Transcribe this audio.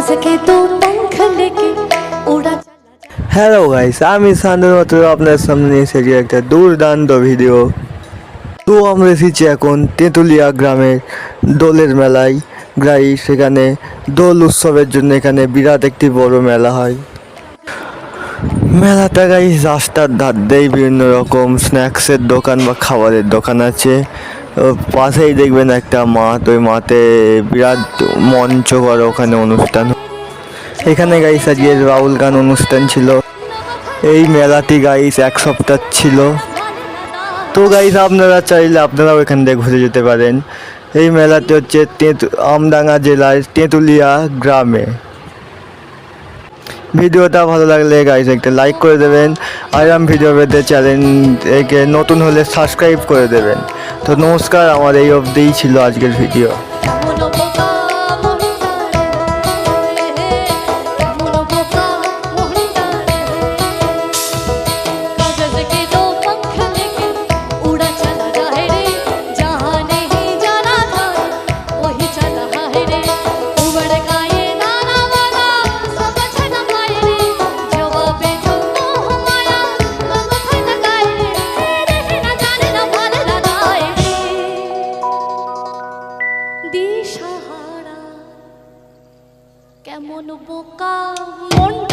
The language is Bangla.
सके तो पंख लेके उड़ा। হ্যালো গাইস, আমি সান্দর মাত্র আপনার সামনে নিয়ে এসেছি একটা দুর্দান্ত ভিডিও। তো আমরা এসেছি এখন তেঁতুলিয়া গ্রামের দোলের মেলায়। গাইস সেখানে দোল উৎসবের জন্য এখানে বিরাট একটি বড় মেলা হয়। মেলাটা গাইস রাস্তার ধার দিয়েই বিভিন্ন রকম স্ন্যাক্সের দোকান বা খাবারের দোকান আছে। পাশেই দেখবেন একটা মাঠ, ওই মাঠে বিরাট মঞ্চ করে ওখানে অনুষ্ঠান। এখানে গাইস আজকে রাহুল গান অনুষ্ঠান ছিল। এই মেলাটি গাইস এক সপ্তাহ ছিল। তো গাইস আপনারা চাইলে আপনারাও এখান থেকে ঘুরে যেতে পারেন। এই মেলাটি হচ্ছে আমডাঙ্গা জেলার তেঁতুলিয়া গ্রামে। ভিডিওটা ভালো লাগলে গাইস একটা লাইক করে দেবেন, আর এরকম ভিডিও পেতে চ্যানেলকে নতুন হলে সাবস্ক্রাইব করে দেবেন। তো নমস্কার, আমার এই অবধিই ছিল আজকের ভিডিও। দিশাহারা কেমন বোকা মন।